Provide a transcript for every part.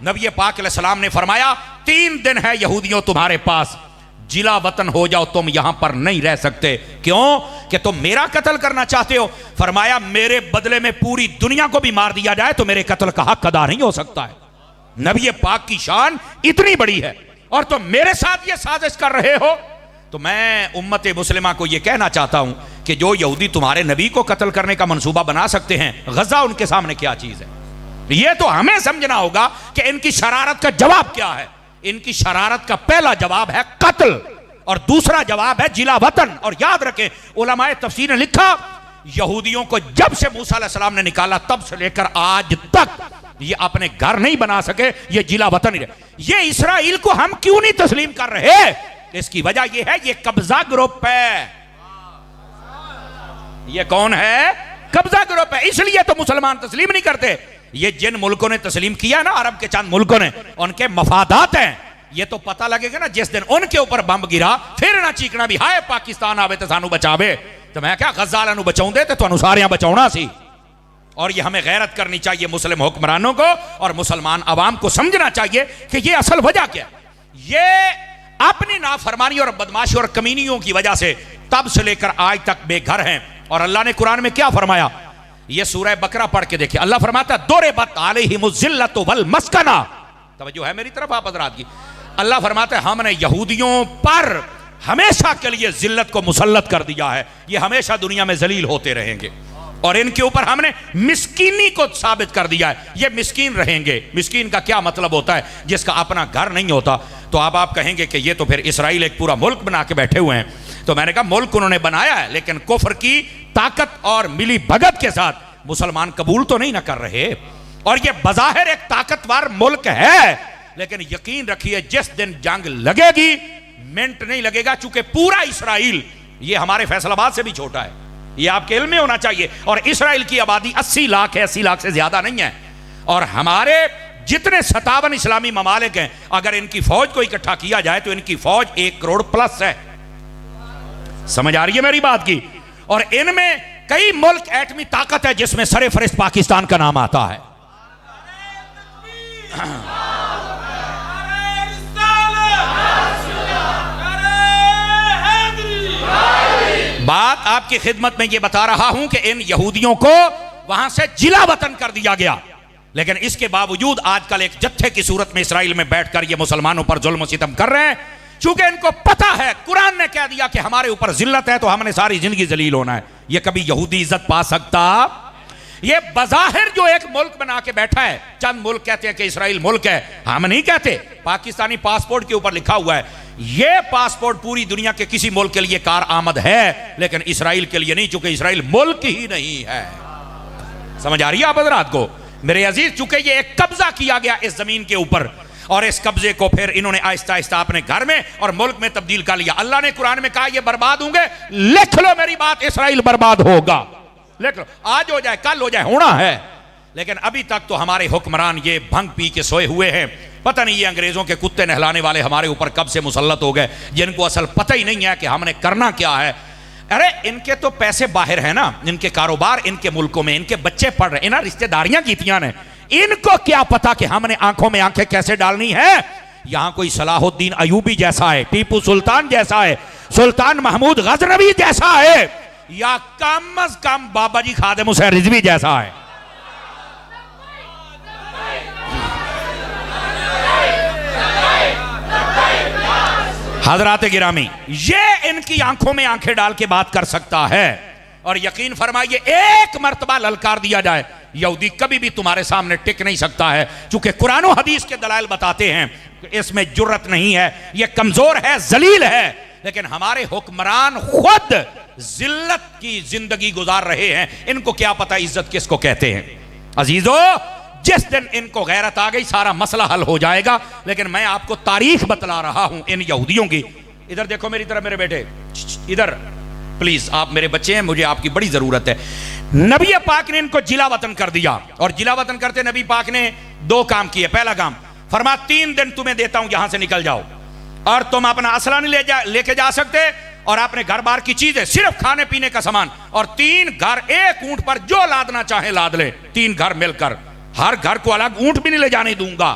نبی پاک علیہ السلام نے فرمایا 3 دن ہے یہودیوں تمہارے پاس، جلا وطن ہو جاؤ، تم یہاں پر نہیں رہ سکتے۔ کیوں؟ کہ تم میرا قتل کرنا چاہتے ہو۔ فرمایا میرے بدلے میں پوری دنیا کو بھی مار دیا جائے تو میرے قتل کا حق ادا نہیں ہو سکتا ہے۔ نبی پاک کی شان اتنی بڑی ہے اور تم میرے ساتھ یہ سازش کر رہے ہو۔ تو میں امت مسلمہ کو یہ کہنا چاہتا ہوں کہ جو یہودی تمہارے نبی کو قتل کرنے کا منصوبہ بنا سکتے ہیں، غزہ ان کے سامنے کیا چیز ہے؟ یہ تو ہمیں سمجھنا ہوگا کہ ان کی شرارت کا جواب کیا ہے۔ ان کی شرارت کا پہلا جواب ہے قتل اور دوسرا جواب ہے جلا وطن۔ اور یاد رکھیں علماء تفسیر نے لکھا یہودیوں کو جب سے موسیٰ علیہ السلام نے نکالا تب سے لے کر آج تک یہ اپنے گھر نہیں بنا سکے، یہ جلا وطن ہی رہے۔ یہ اسرائیل کو ہم کیوں نہیں تسلیم کر رہے؟ اس کی وجہ یہ ہے یہ قبضہ گروپ ہے۔ یہ کون ہے؟ قبضہ گروپ ہے۔ اس لیے تو مسلمان تسلیم نہیں کرتے۔ یہ جن ملکوں نے تسلیم کیا نا، عرب کے چند ملکوں نے، ان کے مفادات ہیں۔ یہ تو پتہ لگے گا نا جس دن ان کے اوپر بمب گرا پھر نہ چیکنا بھی ہائے پاکستان آوے تو سانو بچاوے۔ تو میں کیا غزہ والوں بچاؤں دے تو ساریاں بچاؤنا سی۔ اور یہ ہمیں غیرت کرنی چاہیے مسلم حکمرانوں کو اور مسلمان عوام کو سمجھنا چاہیے کہ یہ اصل وجہ کیا ہے۔ یہ اپنی نافرمانی اور بدماشی اور کمینیوں کی وجہ سے تب سے لے کر آج تک بے گھر ہیں۔ اور اللہ نے قرآن میں کیا فرمایا؟ یہ سورہ بقرہ پڑھ کے دیکھیں، اللہ فرماتا ہے ضربت علیہم الذلۃ والمسکنہ۔ توجہ ہے میری طرف آپ حضرات کی؟ اللہ فرماتا ہے ہم نے یہودیوں پر ہمیشہ کے لیے ذلت کو مسلط کر دیا ہے، یہ ہمیشہ دنیا میں ذلیل ہوتے رہیں گے۔ اور ان کے اوپر ہم نے مسکینی کو ثابت کر دیا ہے، یہ مسکین رہیں گے۔ مسکین کا کیا مطلب ہوتا ہے؟ جس کا اپنا گھر نہیں ہوتا۔ تو اب آپ کہیں گے کہ یہ تو پھر اسرائیل ایک پورا ملک بنا کے بیٹھے ہوئے ہیں۔ تو میں نے کہا ملک انہوں نے بنایا ہے لیکن کفر کی طاقت اور ملی بھگت کے ساتھ مسلمان قبول تو نہیں نہ کر رہے۔ اور یہ بظاہر ایک طاقتور ملک ہے لیکن یقین رکھیے جس دن جنگ لگے گی منٹ نہیں لگے گا، چونکہ پورا اسرائیل یہ ہمارے فیصل آباد سے بھی چھوٹا ہے، یہ آپ کے علم میں ہونا چاہیے۔ اور اسرائیل کی آبادی 80 لاکھ ہے، 80 لاکھ سے زیادہ نہیں ہے۔ اور ہمارے جتنے 57 اسلامی ممالک ہیں اگر ان کی فوج کو اکٹھا کیا جائے تو ان کی فوج 1 کروڑ پلس ہے۔ سمجھ آ رہی ہے میری بات کی؟ اور ان میں کئی ملک ایٹمی طاقت ہے جس میں سر فہرست پاکستان کا نام آتا ہے۔ بات آپ کی خدمت میں یہ بتا رہا ہوں کہ ان یہودیوں کو وہاں سے جلا وطن کر دیا گیا، لیکن اس کے باوجود آج کل ایک جتھے کی صورت میں اسرائیل میں بیٹھ کر یہ مسلمانوں پر ظلم و ستم کر رہے ہیں، چونکہ ان کو پتا ہے قرآن نے کہہ دیا کہ ہمارے اوپر ذلت ہے تو ہم نے ساری زندگی ذلیل ہونا ہے۔ یہ کبھی یہودی عزت پا سکتا؟ یہ بظاہر جو ایک ملک بنا کے بیٹھا ہے، چند ملک کہتے ہیں کہ اسرائیل ملک ہے، ہم نہیں کہتے۔ پاکستانی پاسپورٹ کے اوپر لکھا ہوا ہے یہ پاسپورٹ پوری دنیا کے کسی ملک کے لیے کار آمد ہے لیکن اسرائیل کے لیے نہیں، چونکہ اسرائیل ملک ہی نہیں ہے۔ سمجھ آ رہی ہے آپ حضرات کو؟ میرے عزیز چونکہ یہ ایک قبضہ کیا گیا اس زمین کے اوپر اور اس قبضے کو پھر انہوں نے آہستہ آہستہ اپنے گھر میں اور ملک میں تبدیل کر لیا۔ اللہ نے قرآن میں کہا یہ برباد ہوں گے، لکھ لو میری بات، اسرائیل برباد ہوگا، لکھ لو، آج ہو جائے کل ہو جائے، ہونا ہے۔ لیکن ابھی تک تو ہمارے حکمران یہ بھنگ پی کے سوئے ہوئے ہیں۔ پتہ نہیں یہ انگریزوں کے کتے نہلانے والے ہمارے اوپر کب سے مسلط ہو گئے جن کو اصل پتہ ہی نہیں ہے کہ ہم نے کرنا کیا ہے۔ ارے ان کے تو پیسے باہر ہیں نا، ان کے کاروبار ان کے ملکوں میں، ان کے بچے پڑھ رہے ہیں نا، رشتہ داریاں کیتیاں نے، ان کو کیا پتا کہ ہم نے آنکھوں میں آنکھیں کیسے ڈالنی ہے۔ یہاں کوئی صلاح الدین ایوبی جیسا ہے، ٹیپو سلطان جیسا ہے، سلطان محمود غزنوی جیسا ہے، یا کم از کم بابا جی خادم حسین رضوی جیسا ہے۔ حضرات گرامی یہ ان کی آنکھوں میں آنکھیں ڈال کے بات کر سکتا ہے۔ اور یقین فرمائیے ایک مرتبہ للکار دیا جائے یہودی کبھی بھی تمہارے سامنے ٹک نہیں سکتا ہے، چونکہ قرآن و حدیث کے دلائل بتاتے ہیں کہ اس میں جرت نہیں ہے، یہ کمزور ہے، ذلیل ہے۔ لیکن ہمارے حکمران خود ذلت کی زندگی گزار رہے ہیں، ان کو کیا پتہ عزت کس کو کہتے ہیں۔ عزیزو جس دن ان کو غیرت آ گئی سارا مسئلہ حل ہو جائے گا۔ لیکن میں آپ کو تاریخ بتلا رہا ہوں ان یہودیوں کی۔ ادھر دیکھو میری طرف میرے بیٹے، ادھر پلیز، آپ میرے بچے ہیں، مجھے آپ کی بڑی ضرورت ہے۔ نبی پاک نے ان کو جلا وطن کر دیا اور جلا وطن کرتے نبی پاک نے 2 کام کیے۔ پہلا کام فرما 3 دن تمہیں دیتا ہوں یہاں سے نکل جاؤ، اور تم اپنا اسلحہ نہیں لے کے جا سکتے اور اپنے گھر بار کی چیزیں، صرف کھانے پینے کا سامان، اور 3 گھر ایک اونٹ پر جو لادنا چاہے لاد لے، 3 گھر مل کر، ہر گھر کو الگ اونٹ بھی نہیں لے جانے دوں گا۔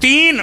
3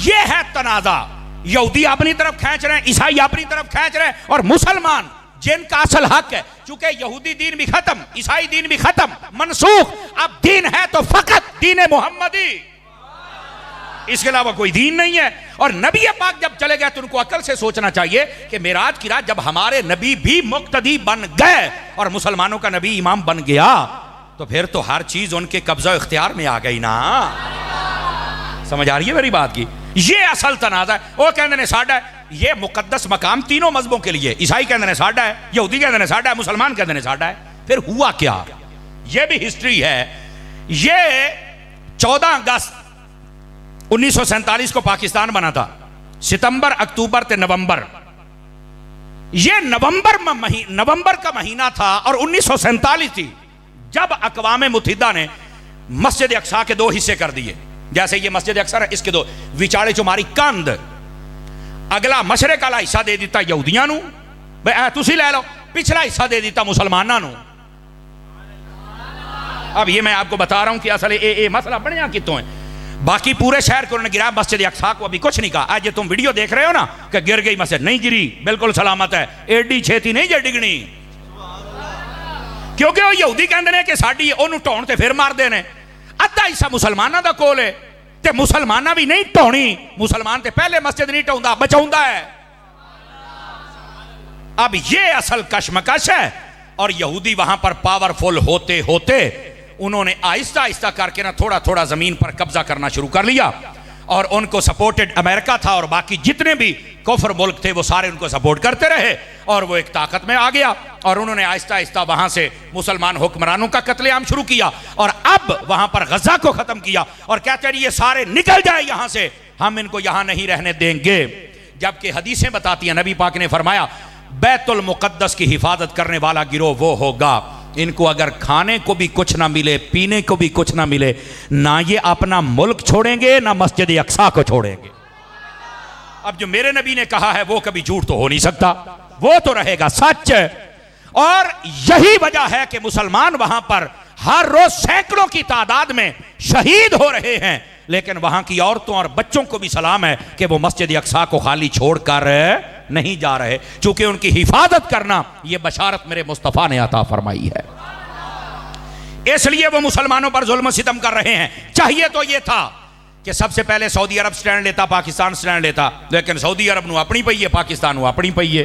یہ ہے تنازع، یہودی اپنی طرف کھینچ رہے ہیں، عیسائی اپنی طرف کھینچ رہے ہیں، اور مسلمان جن کا اصل حق ہے، چونکہ یہودی دین بھی ختم، عیسائی دین بھی ختم، منسوخ، اب دین ہے تو فقط دین محمدی، اس کے علاوہ کوئی دین نہیں ہے۔ اور نبی پاک جب چلے گئے تو ان کو عقل سے سوچنا چاہیے کہ معراج کی رات جب ہمارے نبی بھی مقتدی بن گئے اور مسلمانوں کا نبی امام بن گیا تو پھر تو ہر چیز ان کے قبضہ و اختیار میں آ گئی نا۔ سمجھ آ رہی ہے میری بات کی؟ یہ اصل تنازع ہے۔ وہ کہندے نے ساڈا ہے یہ مقدس مقام تینوں مذہبوں کے لیے، عیسائی کہندے نے ساڈا ہے، یہودی کہندے نے ساڈا ہے، مسلمان کہندے نے ساڈا ہے۔ پھر ہوا کیا؟ یہ بھی ہسٹری ہے۔ یہ 14 اگست 1947 کو پاکستان بنا تھا، ستمبر اکتوبر تے نومبر، یہ نومبر کا مہینہ تھا اور 1947 تھی جب اقوام متحدہ نے مسجد اقصی کے 2 حصے کر دیے۔ جیسے یہ مسجد اقصی ہے، اس کے 2 وچاڑے چماری کند، اگلا مشرق والا حصہ دے دیتا یہودیاں نو، بھئی تسی لے لو، پچھلا حصہ دے دیتا مسلماناں نو۔ اب یہ میں آپ کو بتا رہا ہوں کہ اصل یہ مسئلہ بنیا کتوں ہے۔ باقی پورے شہر کو انہوں نے گرا، مسجد اقصی کو ابھی کچھ نہیں کہا۔ آج تم ویڈیو دیکھ رہے ہو نا کہ گر گئی مسجد، نہیں گری، بالکل سلامت ہے، ایڈی چھیتی نہیں جے ڈگنی، کیونکہ وہ یہودی کہندے نے کہ ساڈی اونوں ٹھون تے پھر مار دینے۔ ادھا حصہ مسلماناں دا کول ہے تے مسلماناں بھی نہیں ٹھونی، مسلمان تے پہلے مسجد نہیں ٹھوندا، بچاوندا ہے۔ اب یہ اصل کشمکش ہے، اور یہودی وہاں پر پاورفل ہوتے ہوتے انہوں نے آہستہ آہستہ کر کے نا تھوڑا تھوڑا زمین پر قبضہ کرنا شروع کر لیا، اور ان کو سپورٹڈ امریکہ تھا اور باقی جتنے بھی کفر ملک تھے وہ سارے ان کو سپورٹ کرتے رہے، اور وہ ایک طاقت میں آ گیا، اور انہوں نے آہستہ آہستہ وہاں سے مسلمان حکمرانوں کا قتل عام شروع کیا، اور اب وہاں پر غزہ کو ختم کیا، اور کہتے ہیں یہ سارے نکل جائیں یہاں سے، ہم ان کو یہاں نہیں رہنے دیں گے۔ جبکہ حدیثیں بتاتی ہیں، نبی پاک نے فرمایا بیت المقدس کی حفاظت کرنے والا گروہ وہ ہوگا، ان کو اگر کھانے کو بھی کچھ نہ ملے، پینے کو بھی کچھ نہ ملے، نہ یہ اپنا ملک چھوڑیں گے نہ مسجد اقصی کو چھوڑیں گے۔ اب جو میرے نبی نے کہا ہے وہ کبھی جھوٹ تو ہو نہیں سکتا، وہ تو رہے گا سچ۔ اور یہی وجہ ہے کہ مسلمان وہاں پر ہر روز سینکڑوں کی تعداد میں شہید ہو رہے ہیں، لیکن وہاں کی عورتوں اور بچوں کو بھی سلام ہے کہ وہ مسجد اقصی کو خالی چھوڑ کر نہیں جا رہے، چونکہ ان کی حفاظت کرنا یہ بشارت میرے مصطفیٰ نے عطا فرمائی ہے، اس لیے وہ مسلمانوں پر ظلم و ستم کر رہے ہیں۔ چاہیے تو یہ تھا کہ سب سے پہلے سعودی عرب سٹینڈ لیتا، پاکستان سٹینڈ لیتا، لیکن سعودی عرب نو اپنی پئی ہے، پاکستان نو اپنی پئی ہے،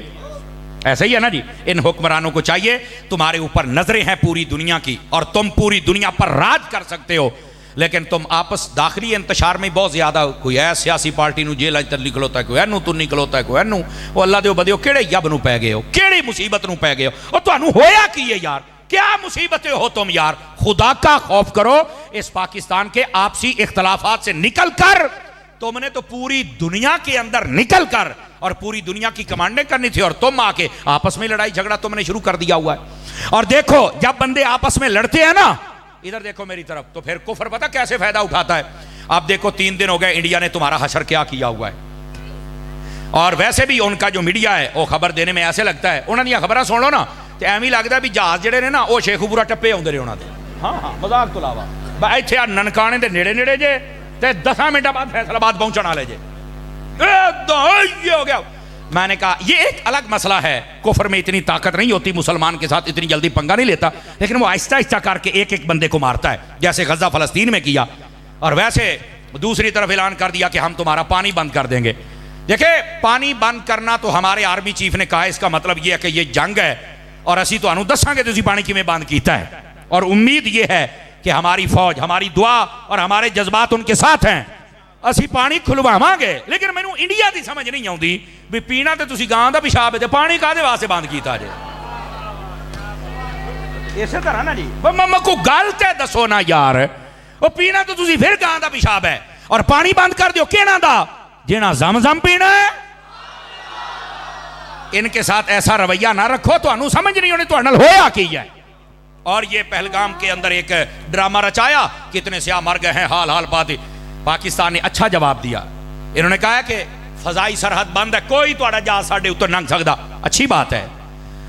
ایسا ہی ہے نا جی۔ ان حکمرانوں کو چاہیے، تمہارے اوپر نظریں ہیں پوری دنیا کی اور تم پوری دنیا پر راج کر سکتے ہو، لیکن تم آپس داخلی انتشار میں بہت زیادہ، کوئی ہے سیاسی پارٹی نو جیل اندر نکلوتا ہے، کوئی اینو تو نکلوتا ہے، کوئی اینو، وہ اللہ دیو بدیو کیڑے یب نو پے گئے ہو، کیڑی مصیبت نو پے گئے ہو، اور تانوں ہویا کی ہے یار، کیا مصیبتیں ہو تم یار؟ خدا کا خوف کرو، اس پاکستان کے آپسی اختلافات سے نکل کر تم نے تو پوری دنیا کے اندر نکل کر اور پوری دنیا کی کمانڈیں کرنی تھی، اور تم آ کے آپس میں لڑائی جھگڑا تم نے شروع کر دیا ہوا ہے۔ اور دیکھو جب بندے آپس میں لڑتے ہیں نا، ادھر دیکھو میری طرف، تو پھر کفر پتہ کیسے فائدہ اٹھاتا ہے۔ اب دیکھو 3 دن ہو گئے انڈیا نے تمہارا حشر کیا کیا ہوا ہے، اور ویسے بھی ان کا جو میڈیا ہے وہ خبر دینے میں ایسے لگتا ہے، انہوں نے یہ خبریں سن لو نا تو ایویں لگتا ہے بھی جہاز جڑے نے نا وہ شیخوپورا ٹپے آتے رہے انہوں نے، ہاں مذاق تو علاوہ اتنے ننکانے دے نیڑے نیڑے جے تے 10 منٹ بعد فیصل آباد پہنچنے والے جے، یہ ہو گیا۔ میں نے کہا یہ ایک الگ مسئلہ ہے، کفر میں اتنی طاقت نہیں ہوتی، مسلمان کے ساتھ اتنی جلدی پنگا نہیں لیتا، لیکن وہ آہستہ آہستہ کر کے ایک ایک بندے کو مارتا ہے، جیسے غزہ فلسطین میں کیا، اور ویسے دوسری طرف اعلان کر دیا کہ ہم تمہارا پانی بند کر دیں گے۔ دیکھیں پانی بند کرنا تو ہمارے آرمی چیف نے کہا، اس کا مطلب یہ ہے کہ یہ جنگ ہے اور اسی تو دساں گے تسی پانی کیویں بند کیتا ہے، اور امید یہ ہے کہ ہماری فوج، ہماری دعا اور ہمارے جذبات ان کے ساتھ ہیں، اسی پانی کھلواواں گے۔ لیکن مینوں انڈیا دی سمجھ نہیں آؤندی بھی پینا تے تسی گاں دا پیشاب ہے تے پانی کادے واسطے بند کیتا جے؟ اسی طرح نا جی کو گل تے دسو نا یار، وہ پینا تو تسی پھر گاں دا پیشاب ہے اور پانی بند کر دیو کینا دا جینا زمزم پینا ہے۔ ان کے ساتھ ایسا رویہ نہ رکھو، تو انہوں سمجھ نہیں ہونے تو انہوں ہویا کی ہے۔ اور یہ پہلگام کے اندر ایک ڈرامہ رچایا، کتنے سیاہ مر گئے ہیں، حال حال پاتے۔ پاکستان نے اچھا جواب دیا، انہوں نے کہا کہ فضائی سرحد بند ہے، کوئی توڑا جہاز ساڑھے اتر ننگ سکتا، اچھی بات ہے۔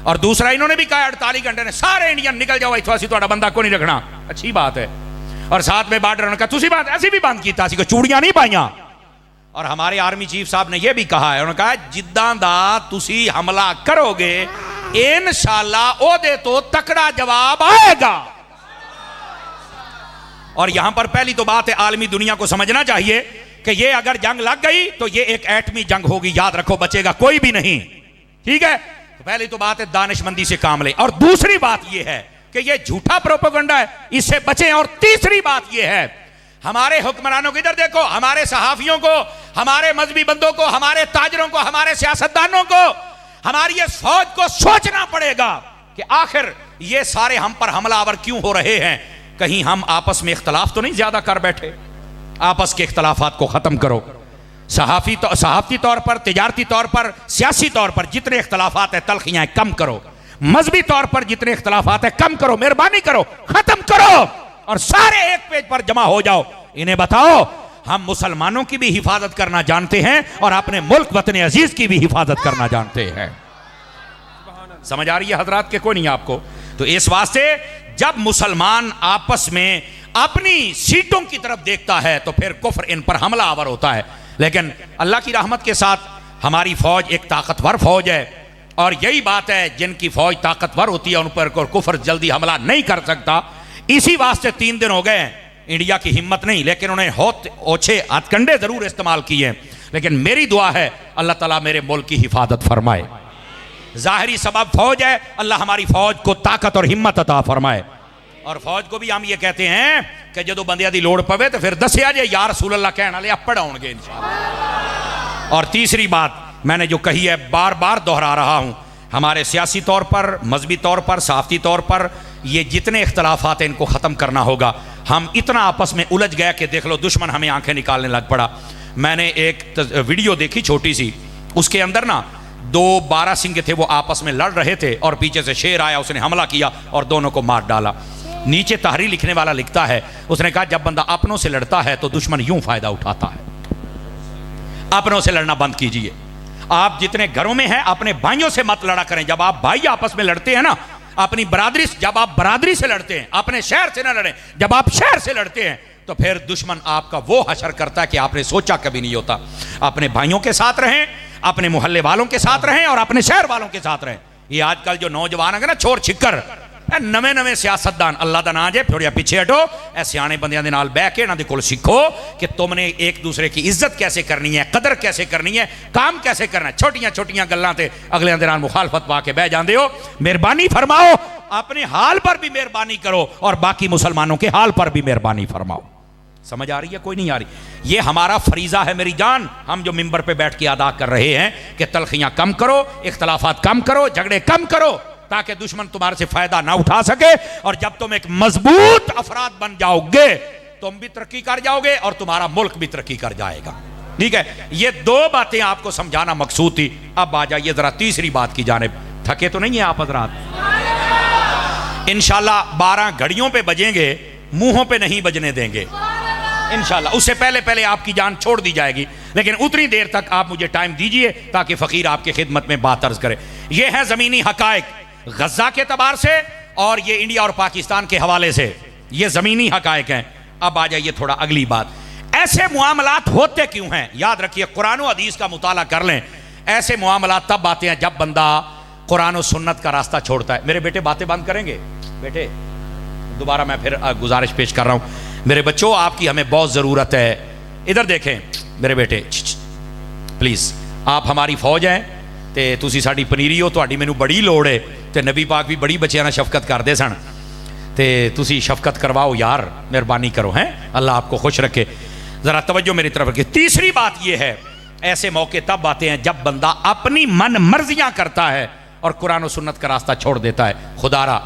اور دوسرا انہوں نے بھی کہا 48 گھنٹے نے سارے انڈین نکل جاؤ ایتھوا سی توڑا بندہ کو نہیں رکھنا، اچھی بات ہے۔ اور ساتھ میں بارڈر انہوں نے کہا تسی بات ایسی بھی بند کیتا سی کہ چوڑیاں نہیں پائیاں، اور ہمارے آرمی چیف صاحب نے یہ بھی کہا ہے, انہوں نے کہا جداں دا تسی حملہ کرو گے انشاءاللہ او دے تو تکڑا جواب آئے گا. اور یہاں پر پہلی تو بات ہے عالمی دنیا کو سمجھنا چاہیے کہ یہ اگر جنگ لگ گئی تو یہ ایک ایٹمی جنگ ہوگی, یاد رکھو, بچے گا کوئی بھی نہیں. ٹھیک ہے, پہلی تو بات ہے دانش مندی سے کام لیں. اور دوسری بات یہ ہے کہ یہ جھوٹا پروپیگنڈا ہے, اس سے بچیں. اور تیسری بات یہ ہے, ہمارے حکمرانوں کو ادھر دیکھو, ہمارے صحافیوں کو, ہمارے مذہبی بندوں کو, ہمارے تاجروں کو, ہمارے سیاستدانوں کو, ہماری اس فوج کو سوچنا پڑے گا کہ آخر یہ سارے ہم پر حملہ آور کیوں ہو رہے ہیں. کہیں ہم آپس میں اختلاف تو نہیں زیادہ کر بیٹھے؟ آپس کے اختلافات کو ختم کرو. صحافتی طور پر, تجارتی طور پر, سیاسی طور پر جتنے اختلافات ہیں تلخیاں کم کرو. مذہبی طور پر جتنے اختلافات ہیں کم کرو, مہربانی کرو, ختم کرو, اور سارے ایک پیج پر جمع ہو جاؤ. انہیں بتاؤ ہم مسلمانوں کی بھی حفاظت کرنا جانتے ہیں اور اپنے ملک وطن عزیز کی بھی حفاظت کرنا جانتے ہیں. سمجھ آ رہی ہے حضرات کہ کوئی نہیں آپ کو؟ تو اس واسطے جب مسلمان آپس میں اپنی سیٹوں کی طرف دیکھتا ہے تو پھر کفر ان پر حملہ آور ہوتا ہے. لیکن اللہ کی رحمت کے ساتھ ہماری فوج ایک طاقتور فوج ہے, اور یہی بات ہے جن کی فوج طاقتور ہوتی ہے ان پر کفر جلدی حملہ نہیں کر سکتا. اسی واسطے 3 دن ہو گئے ہیں, انڈیا کی ہمت نہیں, لیکن انہیں اوچھے ہتھ کنڈے ضرور استعمال کیے. لیکن میری دعا ہے اللہ تعالیٰ میرے ملک کی حفاظت فرمائے. ظاہری سبب فوج ہے, اللہ ہماری فوج کو طاقت اور ہمت عطا فرمائے. اور فوج کو بھی ہم یہ کہتے ہیں کہ جدو بندیاں دی لوڑ پوے تو پھر دسیا جے یا رسول اللہ کہنا لے اپڑا ہوں گے انشاءاللہ. اور تیسری بات میں نے جو کہی ہے بار بار دہرا رہا ہوں, ہمارے سیاسی طور پر, مذہبی طور پر, صحافتی طور پر یہ جتنے اختلافات ہیں ان کو ختم کرنا ہوگا. ہم اتنا آپس میں الجھ گئے کہ دیکھ لو دشمن ہمیں آنکھیں نکالنے لگ پڑا. میں نے ایک ویڈیو دیکھی چھوٹی سی, اس کے اندر نا 2 بارہ سنگ تھے, وہ آپس میں لڑ رہے تھے اور پیچھے سے شیر آیا, اس نے حملہ کیا اور دونوں کو مار ڈالا. نیچے تحریر لکھنے والا لکھتا ہے, اس نے کہا جب بندہ اپنوں سے لڑتا ہے تو دشمن یوں فائدہ اٹھاتا ہے. اپنوں سے لڑنا بند کیجئے. آپ جتنے گھروں میں ہیں اپنے بھائیوں سے مت لڑا کریں. جب آپ بھائی آپس میں لڑتے ہیں نا, اپنی برادری, جب آپ برادری سے لڑتے ہیں, اپنے شہر سے نہ لڑیں. جب آپ شہر سے لڑتے ہیں تو پھر دشمن آپ کا وہ حشر کرتا ہے کہ آپ نے سوچا کبھی نہیں ہوتا. اپنے بھائیوں کے ساتھ رہیں, اپنے محلے والوں کے ساتھ رہیں اور اپنے شہر والوں کے ساتھ رہیں. یہ آج کل جو نوجوان ہیں نا چور چھکر, نویں سیاستدان, اللہ دا نام جے تھوڑا پیچھے ہٹو, اے سیانے بندیاں دے نال بیٹھ کے انہاں دے کول سیکھو کہ تم نے ایک دوسرے کی عزت کیسے کرنی ہے, قدر کیسے کرنی ہے, کام کیسے کرنا ہے. چھوٹیاں چھوٹیاں گلاں تے اگلے دے نال مخالفت پا کے بیٹھ جاندے ہو. مہربانی فرماؤ, اپنے حال پر بھی مہربانی کرو اور باقی مسلمانوں کے حال پر بھی مہربانی فرماؤ. سمجھ آ رہی ہے کوئی نہیں آ رہی؟ یہ ہمارا فریضہ ہے میری جان, ہم جو ممبر پہ بیٹھ کے ادا کر رہے ہیں کہ تلخیاں کم کرو, اختلافات کم کرو, جھگڑے کم کرو, تاکہ دشمن تمہارے سے فائدہ نہ اٹھا سکے. اور جب تم ایک مضبوط افراد بن جاؤ گے تم بھی ترقی کر جاؤ گے اور تمہارا ملک بھی ترقی کر جائے گا. ٹھیک ہے, یہ 2 باتیں آپ کو سمجھانا مقصود تھی. اب آ جائیے ذرا تیسری بات کی جانب. تھکے تو نہیں ہیں آپ حضرات؟ انشاءاللہ 12 گھڑیوں پہ بجیں گے, منہوں پہ نہیں بجنے دیں گے انشاءاللہ. اس سے پہلے آپ کی جان چھوڑ دی جائے گی, لیکن اتنی دیر تک آپ مجھے ٹائم دیجئے تاکہ فقیر آپ کی خدمت میں بات عرض کرے. یہ ہے زمینی حقائق غزہ کے اعتبار سے اور یہ انڈیا اور پاکستان کے حوالے سے, یہ زمینی حقائق ہیں. اب آ جائیے تھوڑا اگلی بات, ایسے معاملات ہوتے کیوں ہیں؟ یاد رکھیے قرآن و حدیث کا مطالعہ کر لیں. ایسے معاملات تب آتے ہیں جب بندہ قرآن و سنت کا راستہ چھوڑتا ہے. میرے بیٹے باتیں بند کریں گے؟ بیٹے دوبارہ میں پھر گزارش پیش کر رہا ہوں, میرے بچوں آپ کی ہمیں بہت ضرورت ہے. ادھر دیکھیں میرے بیٹے, پلیز, آپ ہماری فوج ہیں تے تسی ساڈی پنیری ہو, تہاڈی مینوں بڑی لوڑ ہے تے نبی پاک بھی بڑی بچیاں نال شفقت کردے سن تے تسی شفقت کرواؤ یار, مہربانی کرو. ہیں اللہ آپ کو خوش رکھے. ذرا توجہ میری طرف رکھیں. تیسری بات یہ ہے, ایسے موقع تب آتے ہیں جب بندہ اپنی من مرضیاں کرتا ہے اور قرآن و سنت کا راستہ چھوڑ دیتا ہے. خدا را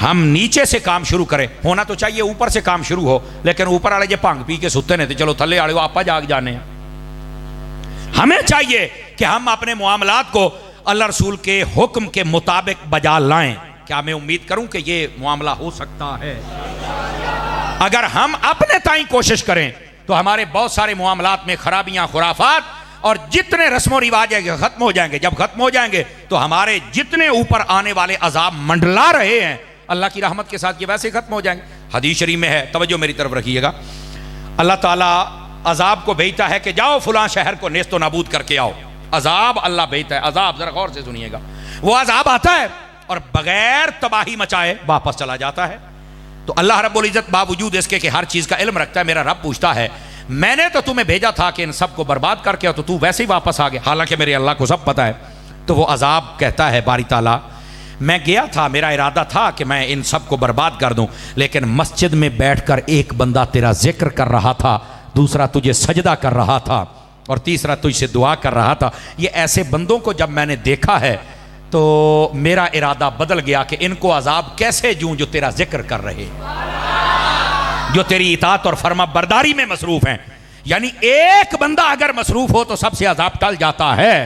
ہم نیچے سے کام شروع کریں. ہونا تو چاہیے اوپر سے کام شروع ہو, لیکن اوپر والے جو بھنگ پی کے ستے نے تو چلو تھلے والے آپ جاگ جانے ہیں. ہمیں چاہیے کہ ہم اپنے معاملات کو اللہ رسول کے حکم کے مطابق بجا لائیں. کیا میں امید کروں کہ یہ معاملہ ہو سکتا ہے؟ اگر ہم اپنے تائیں کوشش کریں تو ہمارے بہت سارے معاملات میں خرابیاں, خرافات اور جتنے رسم و رواج ختم ہو جائیں گے. جب ختم ہو جائیں گے تو ہمارے جتنے اوپر آنے والے عذاب منڈلا رہے ہیں اللہ کی رحمت کے ساتھ یہ ویسے ختم ہو جائیں گے. حدیث شریف میں ہے, توجہ میری طرف رکھیے گا, اللہ تعالیٰ عذاب کو بھیجتا ہے کہ جاؤ فلاں شہر کو نیست و نابود کر کے آؤ. عذاب اللہ بھیجتا ہے. عذاب ذرا غور سے سنیے گا. وہ عذاب آتا ہے اور بغیر تباہی مچائے واپس چلا جاتا ہے. تو اللہ رب العزت باوجود اس کے کہ ہر چیز کا علم رکھتا ہے, میرا رب پوچھتا ہے میں نے تو تمہیں بھیجا تھا کہ ان سب کو برباد کر کے, تو ویسے ہی واپس آ گیا, حالانکہ میرے اللہ کو سب پتا ہے. تو وہ عذاب کہتا ہے باری تعالیٰ میں گیا تھا, میرا ارادہ تھا کہ میں ان سب کو برباد کر دوں, لیکن مسجد میں بیٹھ کر ایک بندہ تیرا ذکر کر رہا تھا, دوسرا تجھے سجدہ کر رہا تھا, اور تیسرا تجھ سے دعا کر رہا تھا. یہ ایسے بندوں کو جب میں نے دیکھا ہے تو میرا ارادہ بدل گیا کہ ان کو عذاب کیسے دوں جو تیرا ذکر کر رہے, جو تیری اطاعت اور فرما برداری میں مصروف ہیں. یعنی ایک بندہ اگر مصروف ہو تو سب سے عذاب ٹل جاتا ہے,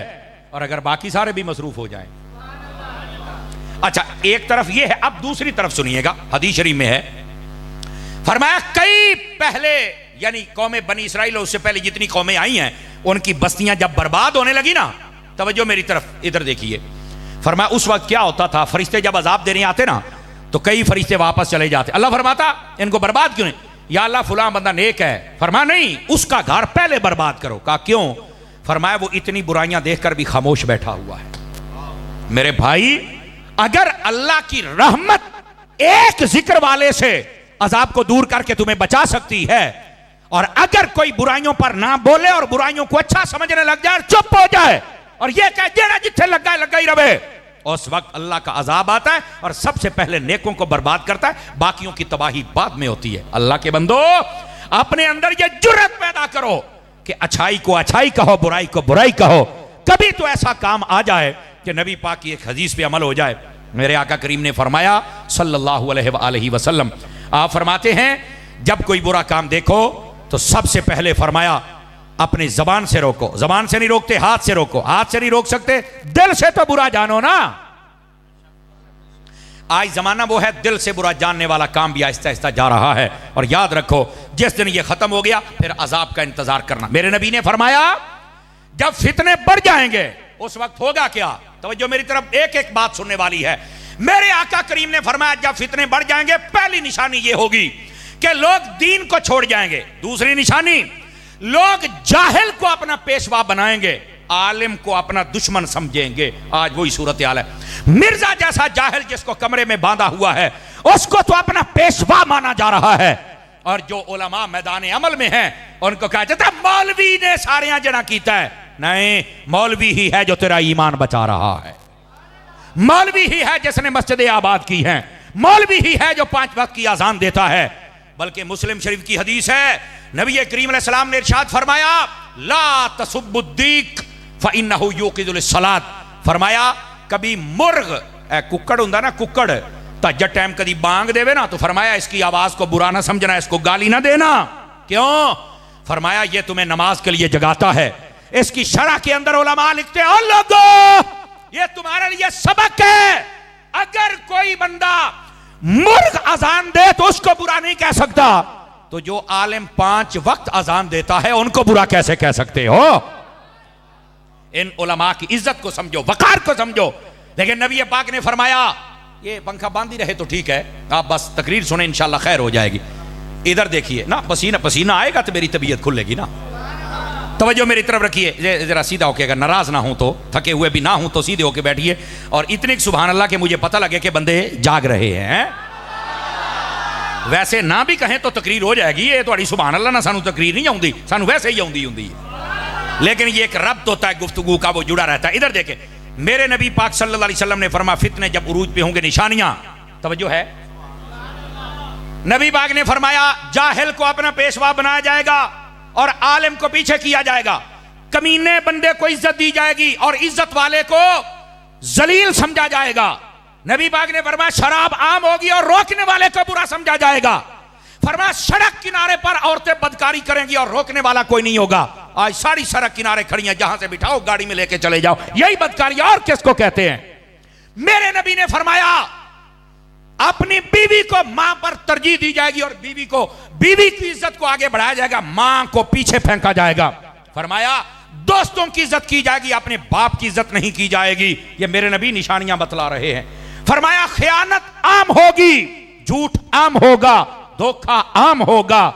اور اگر باقی سارے بھی مصروف ہو جائیں. اچھا ایک طرف یہ ہے, اب دوسری طرف سنیے گا. حدیث شریف میں ہے, فرمایا کئی پہلے یعنی قوم بنی اسرائیل اور اس سے پہلے جتنی قومیں آئی ہیں ان کی بستیاں جب برباد ہونے لگی نا, توجہ میری طرف ادھر دیکھیے, فرمایا اس وقت کیا ہوتا تھا, فرشتے جب عذاب دینے آتے نا تو کئی فرشتے واپس چلے جاتے. اللہ فرماتا ان کو برباد کیوں نہیں, یا اللہ فلاں بندہ نیک ہے, فرمایا نہیں اس کا گھر پہلے برباد کرو. کہا کیوں, فرمایا وہ اتنی برائیاں دیکھ کر بھی خاموش بیٹھا ہوا ہے. میرے بھائی اگر اللہ کی رحمت ایک ذکر والے سے عذاب کو دور کر کے تمہیں بچا سکتی ہے, اور اگر کوئی برائیوں پر نہ بولے اور برائیوں کو اچھا سمجھنے لگ جائے اور چپ ہو جائے اور یہ کہے جیڑا جتھے لگا ہے لگا ہی رہے, اس وقت اللہ کا عذاب آتا ہے اور سب سے پہلے نیکوں کو برباد کرتا ہے, باقیوں کی تباہی بعد میں ہوتی ہے. اللہ کے بندو اپنے اندر یہ جرأت پیدا کرو کہ اچھائی کو اچھائی کہو, برائی کو برائی کہو. کبھی تو ایسا کام آ جائے کہ نبی پاک کی ایک حدیث پہ عمل ہو جائے. میرے آقا کریم نے فرمایا صلی اللہ علیہ وآلہ وسلم, آپ فرماتے ہیں جب کوئی برا کام دیکھو تو سب سے پہلے فرمایا اپنی زبان سے روکو. زبان سے نہیں روکتے, ہاتھ سے روکو. ہاتھ سے نہیں روک سکتے, دل سے تو برا جانو نا. آج زمانہ وہ ہے دل سے برا جاننے والا کام بھی آہستہ آہستہ جا رہا ہے. اور یاد رکھو جس دن یہ ختم ہو گیا پھر عذاب کا انتظار کرنا. میرے نبی نے فرمایا جب فتنے بڑھ جائیں گے اس وقت ہوگا کیا, توجہ میری طرف ایک ایک بات سننے والی ہے. میرے آقا کریم نے فرمایا جب فتنے بڑھ جائیں گے پہلی نشانی یہ ہوگی کہ لوگ دین کو چھوڑ جائیں گے. دوسری نشانی لوگ جاہل کو اپنا پیشوا بنائیں گے, عالم کو اپنا دشمن سمجھیں گے. آج وہی صورتحال ہے. مرزا جیسا جاہل جس کو کمرے میں باندھا ہوا ہے اس کو تو اپنا پیشوا مانا جا رہا ہے, اور جو علماء میدان عمل میں ہیں ان کو کہا جاتا ہے مولوی نے سارے جنا کیتا ہے. نہیں, مولوی ہی ہے جو تیرا ایمان بچا رہا ہے, مولوی ہی ہے جس نے مسجد آباد کی ہے, مولوی ہی ہے جو 5 وقت کی اذان دیتا ہے. بلکہ مسلم شریف کی حدیث ہے, نبی کریم علیہ السلام نے ارشاد فرمایا لا تسب الدیک فإنہ یوقظ للصلاۃ. فرمایا کبھی مرغ ککڑ ہوندا نا, ککڑ تہجد ٹائم کدی بانگ دے نا تو فرمایا اس کی آواز کو برا نہ سمجھنا, اس کو گالی نہ دینا. کیوں, فرمایا یہ تمہیں نماز کے لیے جگاتا ہے. اس کی شرح کے اندر علماء لکھتے ہیں اور لوگوں یہ تمہارے لیے سبق ہے, اگر کوئی بندہ مرغ اذان دے تو اس کو برا نہیں کہہ سکتا, تو جو عالم 5 وقت اذان دیتا ہے ان کو برا کیسے کہہ سکتے ہو. ان علماء کی عزت کو سمجھو, وقار کو سمجھو. لیکن نبی پاک نے فرمایا یہ پنکھا باندھی رہے تو ٹھیک ہے, آپ بس تقریر سنیں انشاءاللہ خیر ہو جائے گی. ادھر دیکھیے نا, پسینہ پسینہ آئے گا تو میری طبیعت کھلے گی نا. توجہ میری طرف رکھیے, ذرا سیدھا ہو کے, اگر ناراض نہ ہوں تو, تھکے ہوئے بھی نہ ہوں تو سیدھے ہو کے بیٹھیے, اور اتنے سبحان اللہ کہ مجھے پتہ لگے کہ بندے جاگ رہے ہیں. ویسے نہ بھی کہیں تو تقریر ہو جائے گی. یہ تھوڑی سبحان اللہ نہ سانو تقریر نہیں آؤندی, سانو ویسے ہی آؤندی ہے, لیکن یہ ایک ربط ہوتا ہے گفتگو کا, وہ جڑا رہتا ہے. ادھر دیکھیں میرے نبی پاک صلی اللہ علیہ وسلم نے فرمایا فتنے جب عروج پہ ہوں گے نشانیاں, توجہ ہے, نبی پاک نے فرمایا جاہل کو اپنا پیشوا بنایا جائے گا اور عالم کو پیچھے کیا جائے گا. کمینے بندے کو عزت دی جائے گی اور عزت والے کو ذلیل سمجھا جائے گا. نبی پاک نے فرمایا شراب عام ہوگی اور روکنے والے کو برا سمجھا جائے گا. فرمایا سڑک کنارے پر عورتیں بدکاری کریں گی اور روکنے والا کوئی نہیں ہوگا. آج ساری سڑک کنارے کھڑی ہیں, جہاں سے بٹھاؤ گاڑی میں لے کے چلے جاؤ, یہی بدکاری اور کس کو کہتے ہیں. میرے نبی نے فرمایا اپنی بیوی کو ماں پر ترجیح دی جائے گی اور بیوی کی عزت کو آگے بڑھایا جائے گا, ماں کو پیچھے پھینکا جائے گا. فرمایا دوستوں کی عزت کی جائے گی, اپنے باپ کی عزت نہیں کی جائے گی. یہ میرے نبی نشانیاں بتلا رہے ہیں. فرمایا خیانت عام ہوگی, جھوٹ عام ہوگا, دھوکہ عام ہوگا,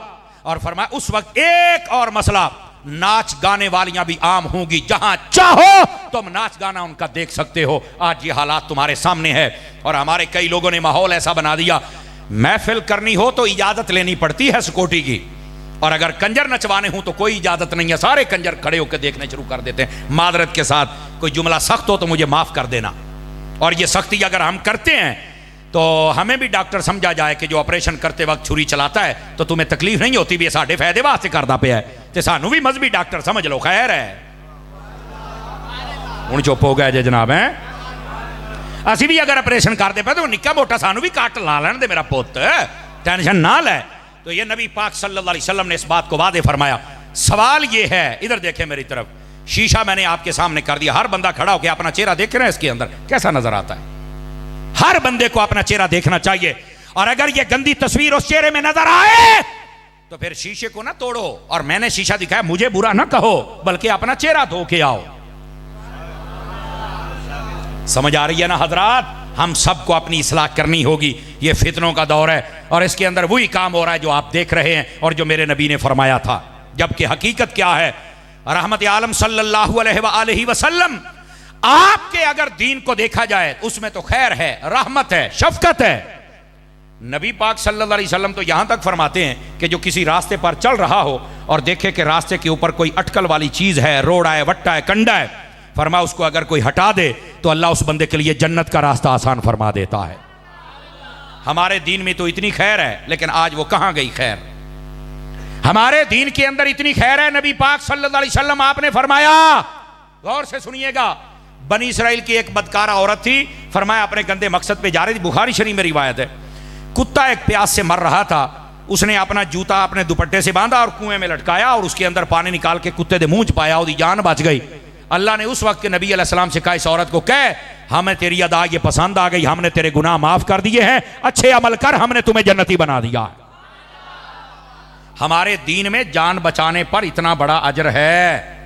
اور فرمایا اس وقت ایک اور مسئلہ، ناچ گانے والیاں بھی عام ہوں گی، جہاں چاہو تم ناچ گانا ان کا دیکھ سکتے ہو۔ آج یہ حالات تمہارے سامنے ہے، اور ہمارے کئی لوگوں نے ماحول ایسا بنا دیا، محفل کرنی ہو تو اجازت لینی پڑتی ہے سیکورٹی کی، اور اگر کنجر نچوانے ہوں تو کوئی اجازت نہیں ہے، سارے کنجر کھڑے ہو کے دیکھنے شروع کر دیتے ہیں۔ معذرت کے ساتھ کوئی جملہ سخت ہو تو مجھے معاف کر دینا، اور یہ سختی اگر ہم کرتے ہیں تو ہمیں بھی ڈاکٹر سمجھا جائے کہ جو آپریشن کرتے وقت چھری چلاتا ہے تو تمہیں تکلیف نہیں ہوتی، بھی ساڈے فائدے واسطے کردا پیا ہے، تے سانو بھی مذہبی ڈاکٹر سمجھ لو، خیر ہے۔ ہن چپ ہو گئے جے جناب، ہیں اسی بھی اگر آپریشن کرتے پہ تو نکا موٹا سانو بھی کٹ لا لین دے میرا پوت، ٹینشن نہ لے۔ تو یہ نبی پاک صلی اللہ علیہ وسلم نے اس بات کو واضح فرمایا۔ سوال یہ ہے، ادھر دیکھیں میری طرف، شیشہ میں نے آپ کے سامنے کر دیا، ہر بندہ کھڑا ہو کے اپنا چہرہ دیکھ رہے ہیں، اس کے اندر کیسا نظر آتا ہے؟ ہر بندے کو اپنا چہرہ دیکھنا چاہیے، اور اگر یہ گندی تصویر اس چہرے میں نظر آئے تو پھر شیشے کو نہ توڑو، اور میں نے شیشہ دکھایا مجھے برا نہ کہو، بلکہ اپنا چہرہ دھو کے آؤ۔ سمجھ آ رہی ہے نا حضرات؟ ہم سب کو اپنی اصلاح کرنی ہوگی، یہ فتنوں کا دور ہے، اور اس کے اندر وہی کام ہو رہا ہے جو آپ دیکھ رہے ہیں اور جو میرے نبی نے فرمایا تھا، جبکہ حقیقت کیا ہے؟ رحمت عالم صلی اللہ علیہ وآلہ وسلم، آپ کے اگر دین کو دیکھا جائے اس میں تو خیر ہے، رحمت ہے، شفقت ہے۔ نبی پاک صلی اللہ علیہ وسلم تو یہاں تک فرماتے ہیں کہ جو کسی راستے پر چل رہا ہو اور دیکھے کہ راستے کے اوپر کوئی اٹکل والی چیز ہے، روڑا ہے، وٹا ہے، کنڈا ہے، فرما اس کو اگر کوئی ہٹا دے تو اللہ اس بندے کے لیے جنت کا راستہ آسان فرما دیتا ہے۔ ہمارے دین میں تو اتنی خیر ہے، لیکن آج وہ کہاں گئی خیر؟ ہمارے دین کے اندر اتنی خیر ہے، نبی پاک صلی اللہ علیہ وسلم آپ نے فرمایا، غور سے سنیے گا، بنی اسرائیل کی ایک بدکارہ عورت تھی، فرمایا اپنے گندے مقصد پہ جا رہی تھی، بخاری شریف میں روایت ہے، کتا ایک پیاس سے مر رہا تھا، اس نے اپنا جوتا اپنے دوپٹے سے باندھا اور کنویں میں لٹکایا اور اس کے اندر پانی نکال کے کتے دے منہ چ پایا، وہ جان بچ گئی۔ اللہ نے اس وقت کے نبی علیہ السلام سے کہا اس عورت کو کہہ ہمیں تیری ادا یہ پسند آ گئی، ہم نے تیرے گناہ معاف کر دیے ہیں، اچھے عمل کر، ہم نے تمہیں جنتی بنا دیا۔ ہمارے دین میں جان بچانے پر اتنا بڑا اجر ہے،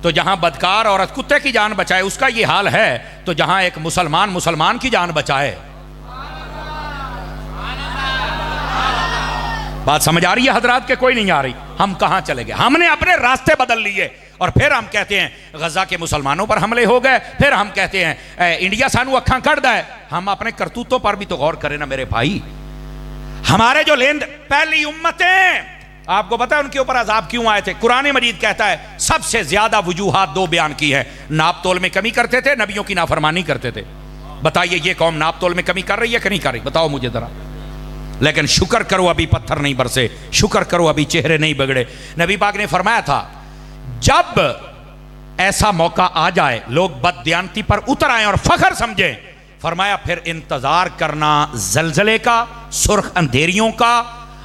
تو جہاں بدکار عورت کتے کی جان بچائے اس کا یہ حال ہے، تو جہاں ایک مسلمان کی جان بچائے۔ بات سمجھ آ رہی ہے حضرات کہ کوئی نہیں آ رہی؟ ہم کہاں چلے گئے؟ ہم نے اپنے راستے بدل لیے، اور پھر ہم کہتے ہیں غزہ کے مسلمانوں پر حملے ہو گئے، پھر ہم کہتے ہیں انڈیا سانو اکھاں کر دا ہے۔ ہم اپنے کرتوتوں پر بھی تو غور کریں نا میرے بھائی۔ ہمارے جو پہلی امتیں، آپ کو پتا ہے ان کے اوپر عذاب کیوں آئے تھے؟ قرآن مجید کہتا ہے سب سے زیادہ وجوہات دو بیان کی ہے، ناپ تول میں کمی کرتے تھے، نبیوں کی نافرمانی کرتے تھے۔ بتائیے یہ قوم ناپ تول میں کمی کر رہی ہے کہ نہیں کر رہی؟ بتاؤ مجھے ذرا۔ لیکن شکر کرو ابھی پتھر نہیں برسے، شکر کرو ابھی چہرے نہیں بگڑے۔ نبی پاک نے فرمایا تھا جب ایسا موقع آ جائے لوگ بددیانتی پر اتر آئیں اور فخر سمجھیں، فرمایا پھر انتظار کرنا زلزلے کا، سرخ اندھیریوں کا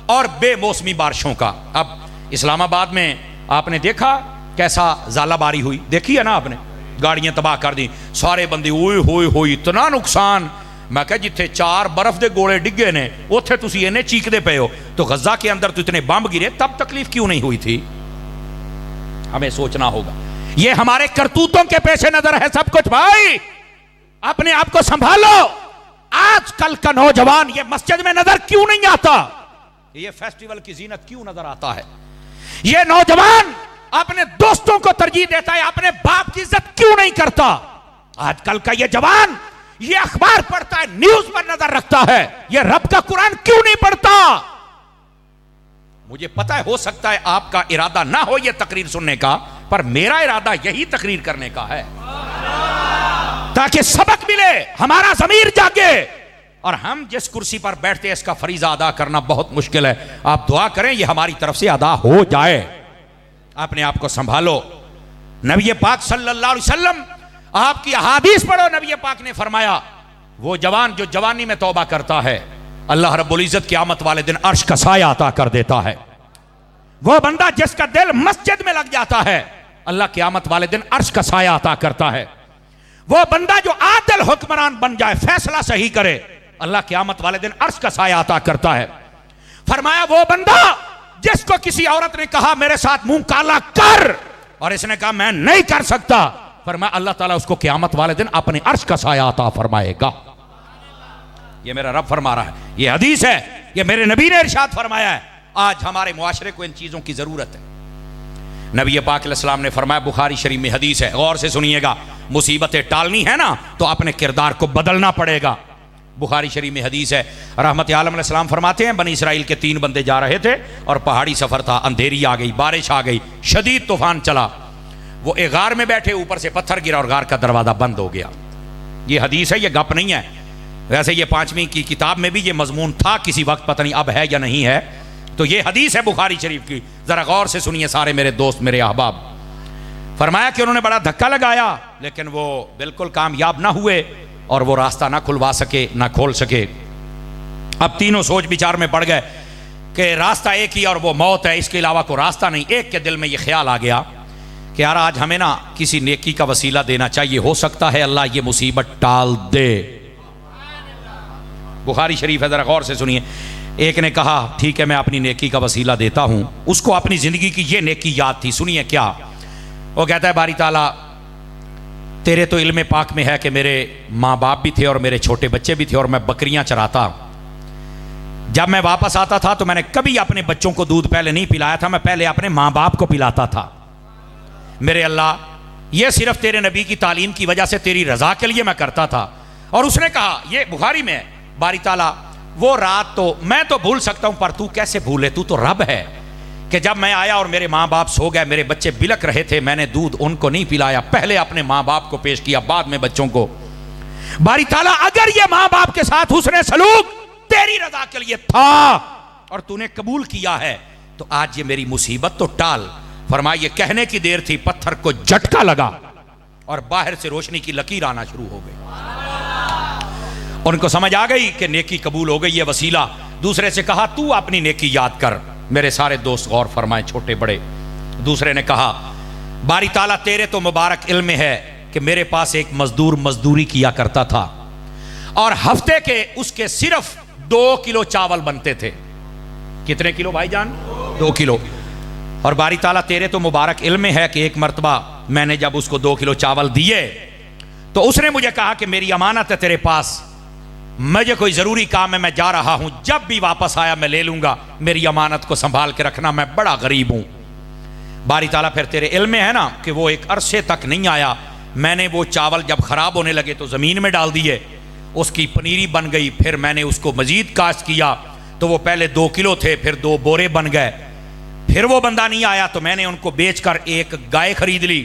اور بے موسمی بارشوں کا۔ اب اسلام آباد میں آپ نے دیکھا کیسا زالہ باری ہوئی، دیکھی ہے نا آپ نے؟ گاڑیاں تباہ کر دی، سارے بندے اوئے ہوئے ہوئی، اتنا نقصان۔ میں کہا جتھے 4 برف دے گوڑے ڈگے نے اوتھے تسی انہیں چیک دے پے ہو، تو غزہ کے اندر تو اتنے بمب گرے، تب تکلیف کیوں نہیں ہوئی تھی؟ ہمیں سوچنا ہوگا۔ یہ ہمارے کرتوتوں کے پیش نظر ہے سب کچھ۔ بھائی اپنے آپ کو سنبھالو۔ آج کل کا نوجوان یہ مسجد میں نظر کیوں نہیں آتا؟ یہ فیسٹیول کی زینت کیوں نظر آتا ہے؟ یہ نوجوان اپنے دوستوں کو ترجیح دیتا ہے، اپنے باپ کی عزت کیوں نہیں کرتا؟ آج کل کا یہ جوان یہ اخبار پڑھتا ہے، نیوز پر نظر رکھتا ہے، یہ رب کا قرآن کیوں نہیں پڑھتا؟ مجھے پتا ہے ہو سکتا ہے آپ کا ارادہ نہ ہو یہ تقریر سننے کا، پر میرا ارادہ یہی تقریر کرنے کا ہے تاکہ سبق ملے، ہمارا ضمیر جاگے، اور ہم جس کرسی پر بیٹھتے ہیں اس کا فریضہ ادا کرنا بہت مشکل ہے۔ آپ دعا کریں یہ ہماری طرف سے ادا ہو جائے۔ اپنے آپ کو سنبھالو۔ نبی پاک صلی اللہ علیہ وسلم، آپ کی احادیث پڑھو، نبی پاک نے فرمایا وہ جوان جو جوانی میں توبہ کرتا ہے اللہ رب العزت قیامت والے دن عرش کا سایہ عطا کر دیتا ہے۔ وہ بندہ جس کا دل مسجد میں لگ جاتا ہے اللہ قیامت والے دن عرش کا سایہ عطا کرتا ہے۔ وہ بندہ جو عادل حکمران بن جائے، فیصلہ صحیح کرے، اللہ قیامت والے دن عرش کا سایہ عطا کرتا ہے۔ فرمایا وہ بندہ جس کو کسی عورت نے کہا میرے ساتھ منہ کالا کر اور اس نے کہا میں نہیں کر سکتا، فرمایا اللہ تعالیٰ اس کو قیامت والے دن اپنے عرش کا سایہ عطا فرمائے گا۔ یہ میرا رب فرما رہا ہے، یہ حدیث ہے، یہ میرے نبی نے ارشاد فرمایا ہے۔ آج ہمارے معاشرے کو ان چیزوں کی ضرورت ہے۔ نبی پاک علیہ السلام نے فرمایا، بخاری شریف میں حدیث ہے، غور سے سنیے گا، مصیبتیں ٹالنی ہے نا تو اپنے کردار کو بدلنا پڑے گا۔ بخاری شریف میں حدیث ہے، رحمت عالم علیہ السلام فرماتے ہیں، بنی اسرائیل کے 3 بندے جا رہے تھے اور پہاڑی سفر تھا، اندھیری آ گئی، بارش آ گئی، شدید طوفان چلا، وہ ایک غار میں بیٹھے، اوپر سے پتھر گرا اور غار کا دروازہ بند ہو گیا۔ یہ حدیث ہے، یہ گپ نہیں ہے۔ ویسے یہ 5ویں کی کتاب میں بھی یہ مضمون تھا کسی وقت، پتہ نہیں اب ہے یا نہیں ہے، تو یہ حدیث ہے بخاری شریف کی، ذرا غور سے سنیے سارے میرے دوست، میرے احباب۔ فرمایا کہ انہوں نے بڑا دھکا لگایا لیکن وہ بالکل کامیاب نہ ہوئے اور وہ راستہ نہ کھلوا سکے، نہ کھول سکے۔ اب تینوں سوچ بچار میں پڑ گئے کہ راستہ ایک ہی اور وہ موت ہے، اس کے علاوہ کوئی راستہ نہیں۔ ایک کے دل میں یہ خیال آ گیا کہ یار آج ہمیں نا کسی نیکی کا وسیلہ دینا چاہیے، ہو سکتا ہے اللہ یہ مصیبت ٹال دے۔ بخاری شریف ہے، ذرا غور سے سنیے۔ ایک نے کہا ٹھیک ہے میں اپنی نیکی کا وسیلہ دیتا ہوں، اس کو اپنی زندگی کی یہ نیکی یاد تھی، سنیے کیا وہ کہتا ہے، باری تعالیٰ تیرے تو علم پاک میں ہے کہ میرے ماں باپ بھی تھے اور میرے چھوٹے بچے بھی تھے اور میں بکریاں چراتا، جب میں واپس آتا تھا تو میں نے کبھی اپنے بچوں کو دودھ پہلے نہیں پلایا تھا، میں پہلے اپنے ماں باپ کو پلاتا تھا۔ میرے اللہ یہ صرف تیرے نبی کی تعلیم کی وجہ سے تیری رضا کے لیے میں کرتا تھا۔ اور اس نے کہا، یہ بخاری میں ہے، باری تعالیٰ وہ رات تو میں تو بھول سکتا ہوں پر تو کیسے بھولے، تو تو رب ہے، کہ جب میں آیا اور میرے ماں باپ سو گئے، میرے بچے بلک رہے تھے، میں نے دودھ ان کو نہیں پلایا، پہلے اپنے ماں باپ کو پیش کیا، بعد میں بچوں کو۔ باری تعالیٰ اگر یہ ماں باپ کے ساتھ حسن سلوک تیری رضا کے لیے تھا اور تو نے قبول کیا ہے تو آج یہ میری مصیبت تو ٹال۔ فرمایا یہ کہنے کی دیر تھی، پتھر کو جھٹکا لگا اور باہر سے روشنی کی لکیر آنا شروع ہو گئی۔ ان کو سمجھ آ گئی کہ نیکی قبول ہو گئی، یہ وسیلہ۔ دوسرے سے کہا تو اپنی نیکی یاد کر۔ میرے سارے دوست غور فرمائیں، چھوٹے بڑے۔ دوسرے نے کہا باری تعالیٰ تیرے تو مبارک علم ہے کہ میرے پاس ایک مزدور مزدوری کیا کرتا تھا اور ہفتے کے اس کے صرف 2 کلو چاول بنتے تھے۔ کتنے کلو بھائی جان؟ 2 کلو۔ اور باری تعالیٰ تیرے تو مبارک علم ہے کہ ایک مرتبہ میں نے جب اس کو 2 کلو چاول دیے تو اس نے مجھے کہا کہ میری امانت ہے تیرے پاس، مجھے کوئی ضروری کام ہے، میں جا رہا ہوں، جب بھی واپس آیا میں لے لوں گا، میری امانت کو سنبھال کے رکھنا، میں بڑا غریب ہوں۔ باری تعالیٰ پھر تیرے علم میں ہے نا کہ وہ ایک عرصے تک نہیں آیا، میں نے وہ چاول جب خراب ہونے لگے تو زمین میں ڈال دیے، اس کی پنیری بن گئی، پھر میں نے اس کو مزید کاشت کیا تو وہ پہلے 2 کلو تھے، پھر 2 بورے بن گئے، پھر وہ بندہ نہیں آیا تو میں نے ان کو بیچ کر ایک گائے خرید لی،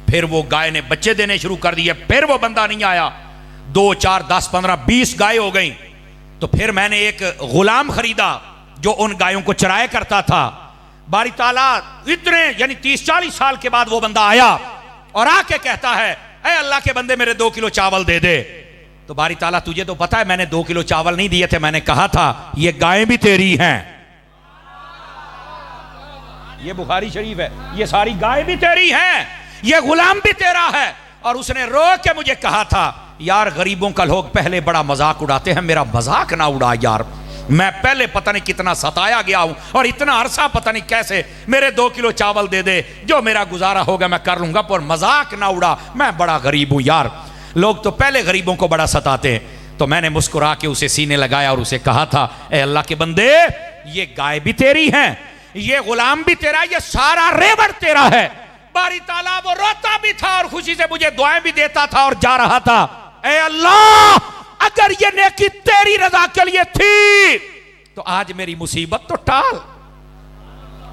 پھر وہ گائے نے بچے دینے شروع کر دیے، پھر وہ بندہ نہیں آیا، 2 4 10 15 20 گائے ہو گئیں، تو پھر میں نے ایک غلام خریدا جو ان گایوں کو چرائے کرتا تھا۔ باری تعالیٰ اتنے یعنی 30 40 سال کے بعد وہ بندہ آیا اور آ کے کہتا ہے اے اللہ کے بندے میرے 2 کلو چاول دے دے۔ تو باری تعالیٰ تجھے تو پتا ہے میں نے 2 کلو چاول نہیں دیے تھے، میں نے کہا تھا یہ گائیں بھی تیری ہیں، یہ بخاری شریف ہے، یہ ساری گائیں بھی تیری ہیں، یہ غلام بھی تیرا ہے۔ اور اس نے رو کے مجھے کہا تھا یار غریبوں کا لوگ پہلے بڑا مذاق اڑاتے ہیں، میرا مذاق نہ اڑا یار، میں پہلے پتہ نہیں کتنا ستایا گیا ہوں اور اتنا عرصہ پتہ نہیں کیسے، میرے 2 کلو چاول دے دے، جو میرا گزارا ہوگا میں کر لوں گا، پر مذاق نہ اڑا، میں بڑا غریب ہوں یار۔ لوگ تو پہلے غریبوں کو بڑا ستاتے ہیں۔ تو میں نے مسکرا کے اسے سینے لگایا اور اسے کہا تھا اے اللہ کے بندے یہ گائے بھی تیری ہیں، یہ غلام بھی تیرا، یہ سارا ریوڑ تیرا ہے۔ باری تعالیٰ وہ روتا بھی تھا اور خوشی سے مجھے دعائیں بھی دیتا تھا اور جا رہا تھا، اے اللہ اگر یہ نیکی تیری رضا کے لیے تھی تو آج میری مصیبت تو ٹال۔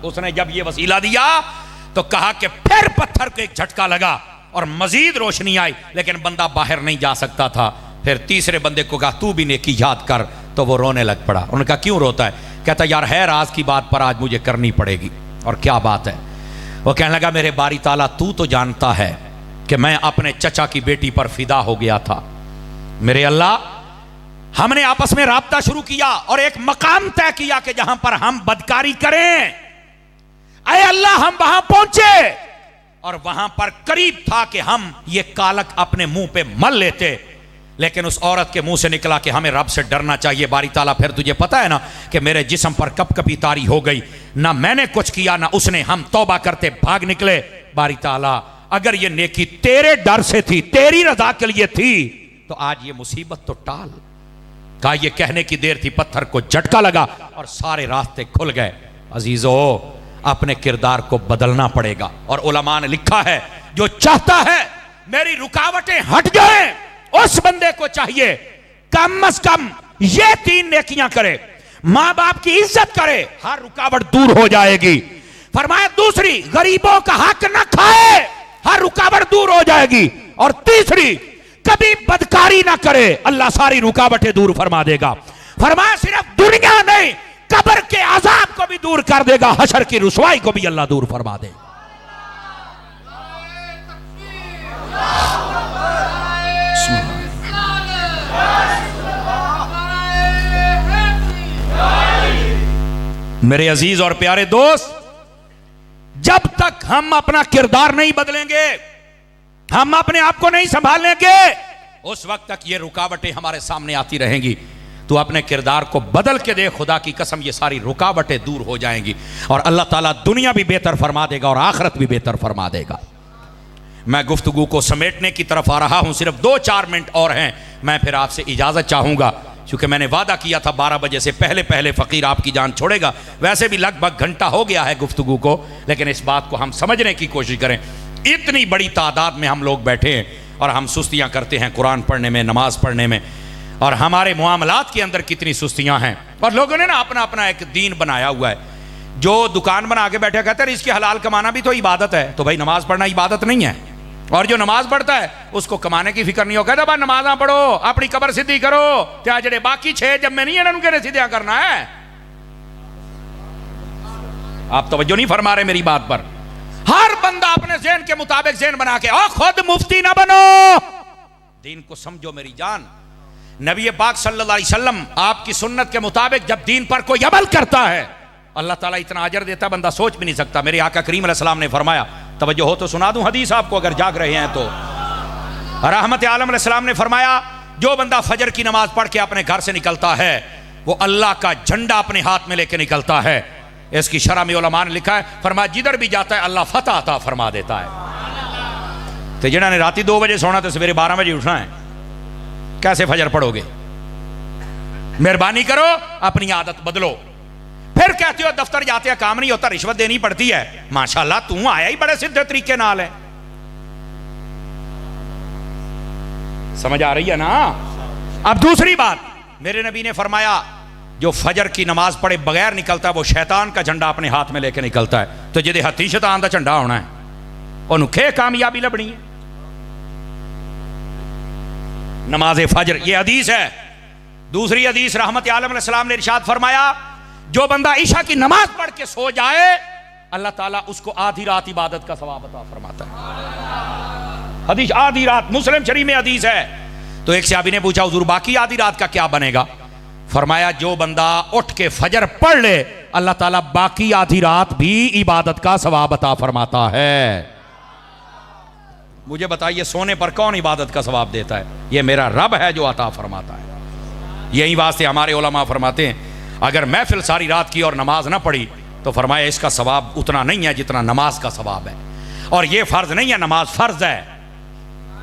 اس نے جب یہ وسیلہ دیا تو کہا کہ پھر پتھر کو ایک جھٹکا لگا اور مزید روشنی آئی، لیکن بندہ باہر نہیں جا سکتا تھا۔ پھر تیسرے بندے کو کہا تو بھی نیکی یاد کر، تو وہ رونے لگ پڑا۔ انہوں نے کہا کیوں روتا ہے؟ کہتا یار ہے راز کی بات پر آج مجھے کرنی پڑے گی۔ اور کیا بات ہے؟ وہ کہنے لگا میرے باری تعالیٰ تو جانتا ہے کہ میں اپنے چچا کی بیٹی پر فدا ہو گیا تھا، میرے اللہ ہم نے آپس میں رابطہ شروع کیا اور ایک مقام طے کیا کہ جہاں پر ہم بدکاری کریں، اے اللہ ہم وہاں پہنچے اور وہاں پر قریب تھا کہ ہم یہ کالک اپنے منہ پہ مل لیتے، لیکن اس عورت کے منہ سے نکلا کہ ہمیں رب سے ڈرنا چاہیے۔ باری تعالیٰ پھر تجھے پتا ہے نا کہ میرے جسم پر کپ کپی تاری ہو گئی، نہ میں نے کچھ کیا نہ اس نے، ہم توبہ کرتے بھاگ نکلے۔ باری تعالیٰ اگر یہ نیکی تیرے ڈر سے تھی، تیری رضا کے لیے تھی تو آج یہ مصیبت تو ٹال۔ کہا یہ کہنے کی دیر تھی، پتھر کو جھٹکا لگا اور سارے راستے کھل گئے۔ عزیزو اپنے کردار کو بدلنا پڑے گا. اور علماء نے لکھا ہے جو چاہتا ہے میری رکاوٹیں ہٹ جائیں اس بندے کو چاہیے کم از کم یہ 3 نیکیاں کرے. ماں باپ کی عزت کرے, ہر رکاوٹ دور ہو جائے گی. فرمایا دوسری, غریبوں کا حق نہ کھائے, ہر رکاوٹ دور ہو جائے گی. اور تیسری, کبھی بدکاری نہ کرے, اللہ ساری رکاوٹیں دور فرما دے گا. فرمایا صرف دنیا نہیں, قبر کے عذاب کو بھی دور کر دے گا, حشر کی رسوائی کو بھی اللہ دور فرما دے گا. میرے عزیز اور پیارے دوست, جب تک ہم اپنا کردار نہیں بدلیں گے, ہم اپنے آپ کو نہیں سنبھالیں گے, اس وقت تک یہ رکاوٹیں ہمارے سامنے آتی رہیں گی. تو اپنے کردار کو بدل کے دے, خدا کی قسم یہ ساری رکاوٹیں دور ہو جائیں گی اور اللہ تعالیٰ دنیا بھی بہتر فرما دے گا اور آخرت بھی بہتر فرما دے گا. میں گفتگو کو سمیٹنے کی طرف آ رہا ہوں, صرف 2-4 منٹ اور ہیں. میں پھر آپ سے اجازت چاہوں گا کیونکہ میں نے وعدہ کیا تھا 12 بجے سے پہلے فقیر آپ کی جان چھوڑے گا. ویسے بھی لگ بھگ گھنٹہ ہو گیا ہے گفتگو کو, لیکن اس بات کو ہم سمجھنے کی کوشش کریں. اتنی بڑی تعداد میں ہم لوگ بیٹھے ہیں اور ہم سستیاں کرتے ہیں قرآن پڑھنے میں, نماز پڑھنے میں, اور ہمارے معاملات کے اندر کتنی سستیاں ہیں. اور لوگوں نے نا اپنا ایک دین بنایا ہوا ہے. جو دکان بنا کے بیٹھے کہتے ہیں اس کے حلال کمانا بھی تو عبادت ہے. تو بھائی نماز پڑھنا عبادت نہیں ہے, اور جو نماز پڑھتا ہے اس کو کمانے کی فکر نہیں ہو. کہتا بھائی نمازاں پڑھو, اپنی قبر سیدھی کرو, کیا جڑے باقی 6 جب میں نہیں ہے ان کے سیدھا کرنا ہے. آپ توجہ نہیں فرما رہے میری بات پر. ہر بندہ اپنے ذہن کے مطابق ذہن بنا کے, اور خود مفتی نہ بنو, دین کو سمجھو میری جان. نبی پاک صلی اللہ علیہ وسلم آپ کی سنت کے مطابق جب دین پر کوئی عمل کرتا ہے اللہ تعالیٰ اتنا اجر دیتا ہے بندہ سوچ بھی نہیں سکتا. میرے آقا کریم علیہ السلام نے فرمایا, توجہ ہو تو سنا دوں حدیث آپ کو اگر جاگ رہے ہیں تو. رحمت عالم علیہ السلام نے فرمایا جو بندہ فجر کی نماز پڑھ کے اپنے گھر سے نکلتا ہے وہ اللہ کا جھنڈا اپنے ہاتھ میں لے کے نکلتا ہے. اس کی شرح میں علماء نے لکھا ہے, فرمایا جدھر بھی جاتا ہے اللہ فتح عطا فرما دیتا ہے. تو جنہوں نے راتی 2 بجے سونا تو سویرے 12 بجے اٹھنا ہے, کیسے فجر پڑھو گے؟ مہربانی کرو اپنی عادت بدلو. پھر کہتے ہو دفتر جاتے ہیں کام نہیں ہوتا, رشوت دینی پڑتی ہے. ماشاءاللہ تم آیا ہی بڑے سیدھے طریقے نال ہے. سمجھ آ رہی ہے نا؟ اب دوسری بات, میرے نبی نے فرمایا جو فجر کی نماز پڑھے بغیر نکلتا ہے وہ شیطان کا جھنڈا اپنے ہاتھ میں لے کے نکلتا ہے. تو جدے ہاتھی شیطان دا جھنڈا ہونا ہے انہوں کھے کامیابی لبنی ہے. نماز فجر یہ حدیث ہے. دوسری حدیث رحمت عالم علیہ السلام نے ارشاد فرمایا جو بندہ عشاء کی نماز پڑھ کے سو جائے اللہ تعالیٰ اس کو آدھی رات عبادت کا ثواب عطا فرماتا ہے. حدیث آدھی رات, مسلم شریف میں حدیث ہے. تو ایک صحابی نے پوچھا حضور باقی آدھی رات کا کیا بنے گا؟ فرمایا جو بندہ اٹھ کے فجر پڑھ لے اللہ تعالیٰ باقی آدھی رات بھی عبادت کا ثواب عطا فرماتا ہے. مجھے بتائیے سونے پر کون عبادت کا ثواب دیتا ہے؟ یہ میرا رب ہے جو عطا فرماتا ہے. یہی واسطے ہمارے علماء فرماتے ہیں اگر محفل ساری رات کی اور نماز نہ پڑھی تو فرمایا اس کا ثواب اتنا نہیں ہے جتنا نماز کا ثواب ہے. اور یہ فرض نہیں ہے, نماز فرض ہے,